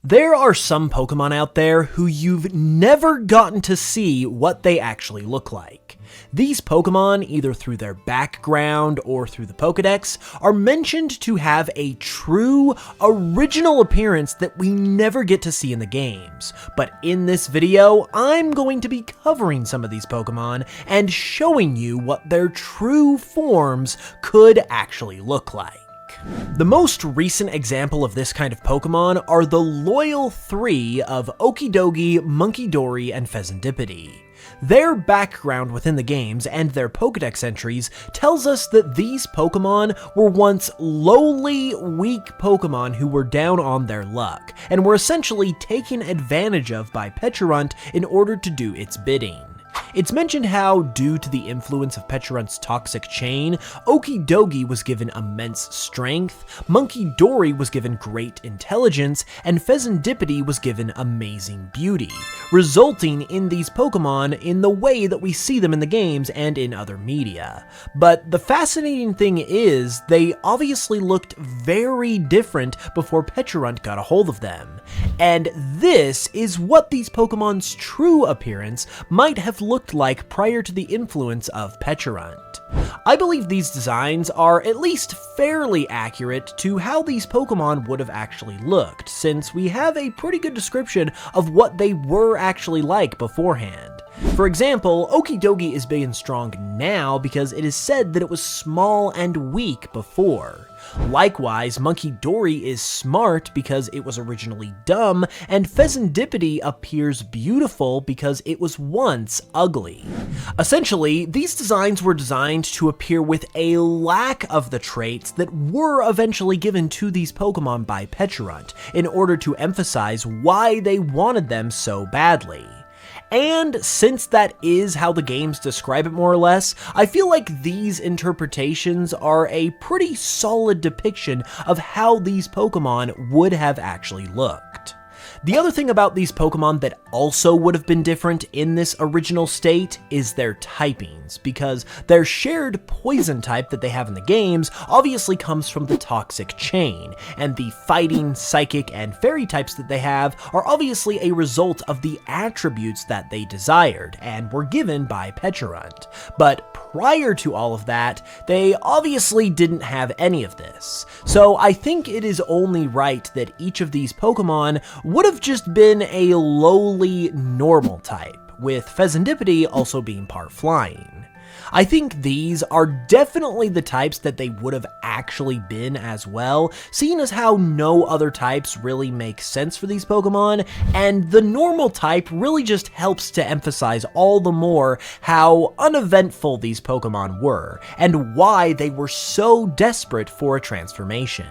There are some Pokemon out there who you've never gotten to see what they actually look like. These Pokemon, either through their background or through the Pokedex, are mentioned to have a true, original appearance that we never get to see in the games. But in this video, I'm going to be covering some of these Pokemon and showing you what their true forms could actually look like. The most recent example of this kind of Pokemon are the loyal three of Okidogi, Munkidori, and Fezandipiti. Their background within the games and their Pokedex entries tells us that these Pokemon were once lowly, weak Pokemon who were down on their luck, and were essentially taken advantage of by Pecharunt in order to do its bidding. It's mentioned how, due to the influence of Pecharunt's toxic chain, Okidogi was given immense strength, Munkidori was given great intelligence, and Fezandipiti was given amazing beauty, resulting in these Pokemon in the way that we see them in the games and in other media. But the fascinating thing is, they obviously looked very different before Pecharunt got a hold of them. And this is what these Pokemon's true appearance might have looked like prior to the influence of Pecharunt. I believe these designs are at least fairly accurate to how these Pokemon would have actually looked, since we have a pretty good description of what they were actually like beforehand. For example, Okidogi is big and strong now because it is said that it was small and weak before. Likewise, Munkidori is smart because it was originally dumb, and Fezandipiti appears beautiful because it was once ugly. Essentially, these designs were designed to appear with a lack of the traits that were eventually given to these Pokemon by Pecharunt, in order to emphasize why they wanted them so badly. And since that is how the games describe it more or less, I feel like these interpretations are a pretty solid depiction of how these Pokemon would have actually looked. The other thing about these Pokemon that also would have been different in this original state is their typings, because their shared poison type that they have in the games obviously comes from the toxic chain, and the fighting, psychic, and fairy types that they have are obviously a result of the attributes that they desired and were given by Pecharunt. But prior to all of that, they obviously didn't have any of this. So I think it is only right that each of these Pokemon would have just been a lowly normal type, with Fezandipiti also being part flying. I think these are definitely the types that they would have actually been as well, seeing as how no other types really make sense for these Pokemon, and the normal type really just helps to emphasize all the more how uneventful these Pokemon were, and why they were so desperate for a transformation.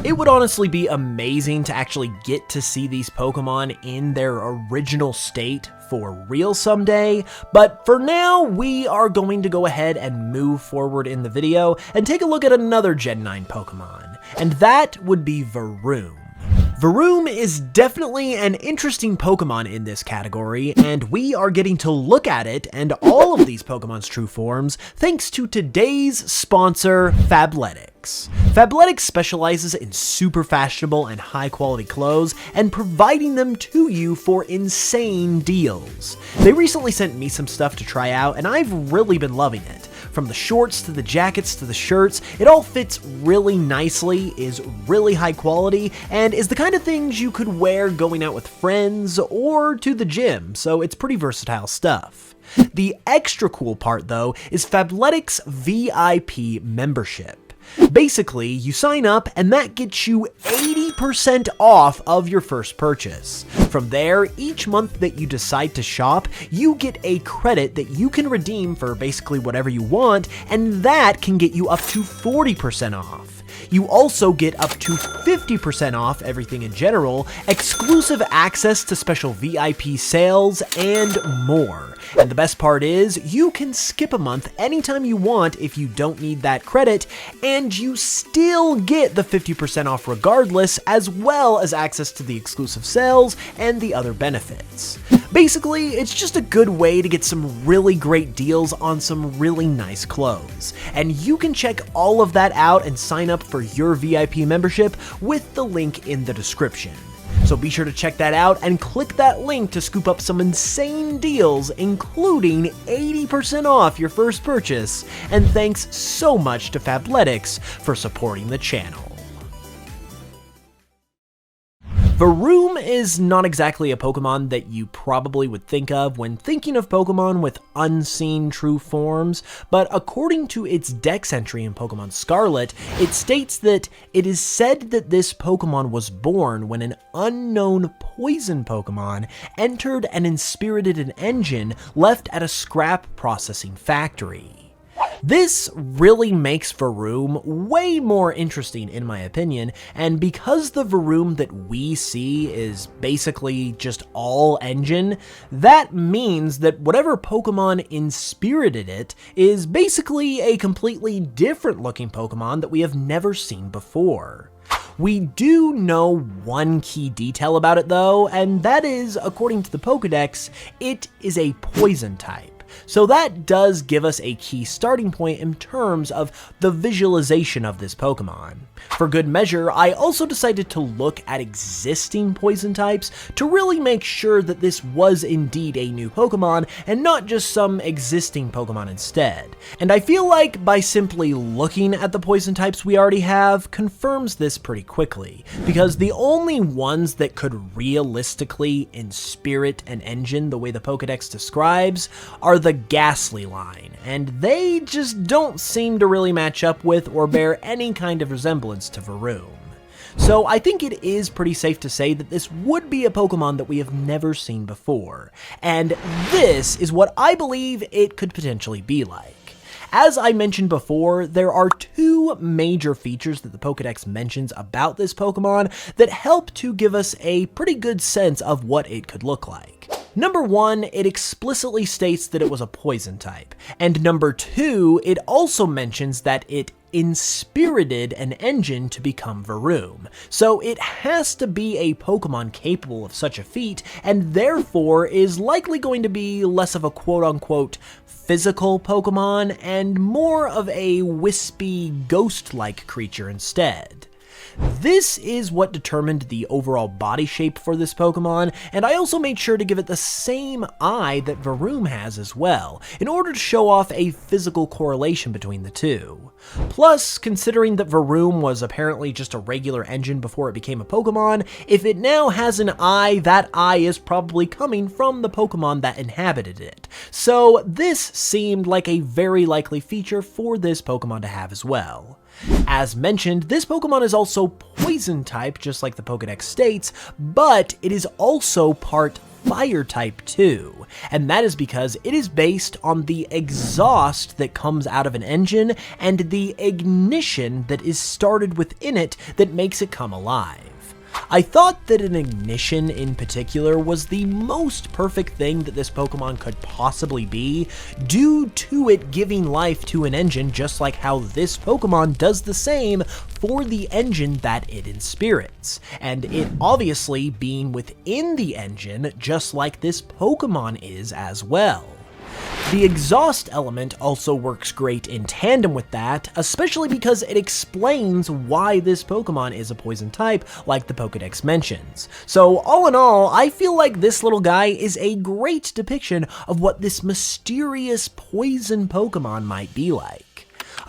It would honestly be amazing to actually get to see these Pokemon in their original state for real someday, but for now, we are going to go ahead and move forward in the video and take a look at another Gen 9 Pokemon, and that would be Varoom. Varoom is definitely an interesting Pokemon in this category, and we are getting to look at it and all of these Pokemon's true forms thanks to today's sponsor, Fabletics. Fabletics specializes in super fashionable and high quality clothes and providing them to you for insane deals. They recently sent me some stuff to try out, and I've really been loving it. From the shorts to the jackets to the shirts, it all fits really nicely, is really high quality, and is the kind of things you could wear going out with friends or to the gym, so it's pretty versatile stuff. The extra cool part though is Fabletics VIP membership. Basically, you sign up and that gets you 80% off of your first purchase. From there, each month that you decide to shop, you get a credit that you can redeem for basically whatever you want, and that can get you up to 40% off. You also get up to 50% off everything in general, exclusive access to special VIP sales, and more. And the best part is, you can skip a month anytime you want if you don't need that credit, and you still get the 50% off regardless, as well as access to the exclusive sales and the other benefits. Basically, it's just a good way to get some really great deals on some really nice clothes. And you can check all of that out and sign up for your VIP membership with the link in the description. So be sure to check that out and click that link to scoop up some insane deals, including 80% off your first purchase. And thanks so much to Fabletics for supporting the channel. Varoom is not exactly a Pokemon that you probably would think of when thinking of Pokemon with unseen true forms, but according to its Dex entry in Pokemon Scarlet, it states that it is said that this Pokemon was born when an unknown poison Pokemon entered and inspirited an engine left at a scrap processing factory. This really makes Varoom way more interesting in my opinion, and because the Varoom that we see is basically just all engine, that means that whatever Pokemon inspirited it is basically a completely different looking Pokemon that we have never seen before. We do know one key detail about it though, and that is, according to the Pokédex, it is a poison type. So that does give us a key starting point in terms of the visualization of this Pokemon. For good measure, I also decided to look at existing poison types to really make sure that this was indeed a new Pokemon and not just some existing Pokemon instead. And I feel like by simply looking at the poison types we already have confirms this pretty quickly, because the only ones that could realistically inspirit an engine the way the Pokédex describes are the Ghastly line, and they just don't seem to really match up with or bear any kind of resemblance to Varoom. So I think it is pretty safe to say that this would be a Pokemon that we have never seen before, and this is what I believe it could potentially be like. As I mentioned before, there are two major features that the Pokédex mentions about this Pokemon that help to give us a pretty good sense of what it could look like. Number one, it explicitly states that it was a poison type, and number two, it also mentions that it inspirited an engine to become Varoom. So it has to be a Pokemon capable of such a feat, and therefore is likely going to be less of a quote-unquote physical Pokemon and more of a wispy, ghost-like creature instead. This is what determined the overall body shape for this Pokemon, and I also made sure to give it the same eye that Varoom has as well, in order to show off a physical correlation between the two. Plus, considering that Varoom was apparently just a regular engine before it became a Pokemon, if it now has an eye, that eye is probably coming from the Pokemon that inhabited it. So this seemed like a very likely feature for this Pokemon to have as well. As mentioned, this Pokemon is also poison type, just like the Pokédex states, but it is also part fire type too, and that is because it is based on the exhaust that comes out of an engine and the ignition that is started within it that makes it come alive. I thought that an ignition in particular was the most perfect thing that this Pokemon could possibly be, due to it giving life to an engine just like how this Pokemon does the same for the engine that it inspirits, and it obviously being within the engine just like this Pokemon is as well. The exhaust element also works great in tandem with that, especially because it explains why this Pokemon is a poison type, like the Pokédex mentions. So all in all, I feel like this little guy is a great depiction of what this mysterious poison Pokemon might be like.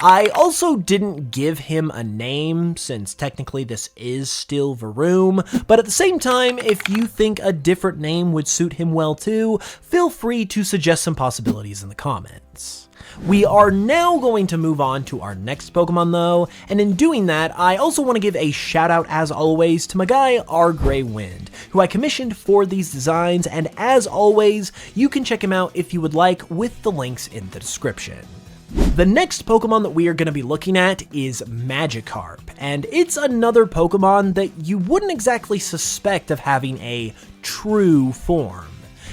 I also didn't give him a name, since technically this is still Varoom, but at the same time, if you think a different name would suit him well too, feel free to suggest some possibilities in the comments. We are now going to move on to our next Pokemon though, and in doing that, I also want to give a shout out as always to my guy Rgreywind, who I commissioned for these designs, and as always, you can check him out if you would like with the links in the description. The next Pokemon that we are going to be looking at is Magikarp, and it's another Pokemon that you wouldn't exactly suspect of having a true form.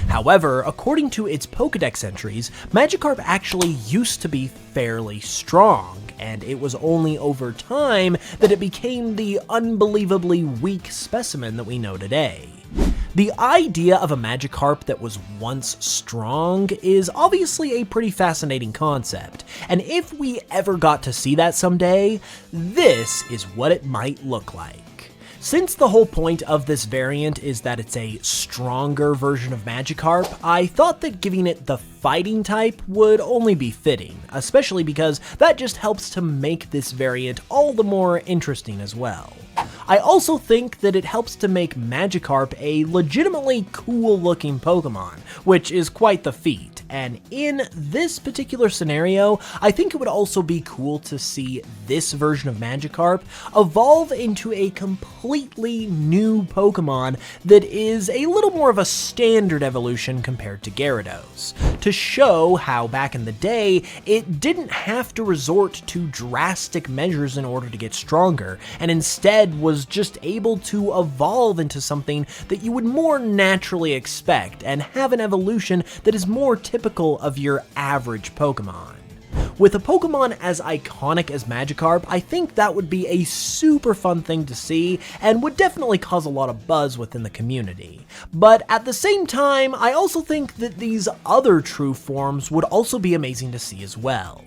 However, according to its Pokédex entries, Magikarp actually used to be fairly strong, and it was only over time that it became the unbelievably weak specimen that we know today. The idea of a Magikarp that was once strong is obviously a pretty fascinating concept, and if we ever got to see that someday, this is what it might look like. Since the whole point of this variant is that it's a stronger version of Magikarp, I thought that giving it the fighting type would only be fitting, especially because that just helps to make this variant all the more interesting as well. I also think that it helps to make Magikarp a legitimately cool looking Pokemon, which is quite the feat, and in this particular scenario, I think it would also be cool to see this version of Magikarp evolve into a completely new Pokemon that is a little more of a standard evolution compared to Gyarados, to show how back in the day, it didn't have to resort to drastic measures in order to get stronger, and instead was just able to evolve into something that you would more naturally expect and have an evolution that is more typical of your average Pokemon. With a Pokemon as iconic as Magikarp, I think that would be a super fun thing to see and would definitely cause a lot of buzz within the community. But at the same time, I also think that these other true forms would also be amazing to see as well.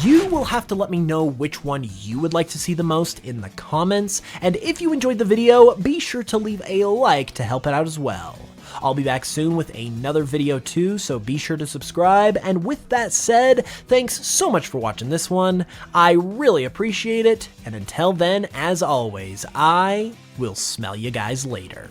You will have to let me know which one you would like to see the most in the comments, and if you enjoyed the video, be sure to leave a like to help it out as well. I'll be back soon with another video too, so be sure to subscribe, and with that said, thanks so much for watching this one, I really appreciate it, and until then, as always, I will smell you guys later.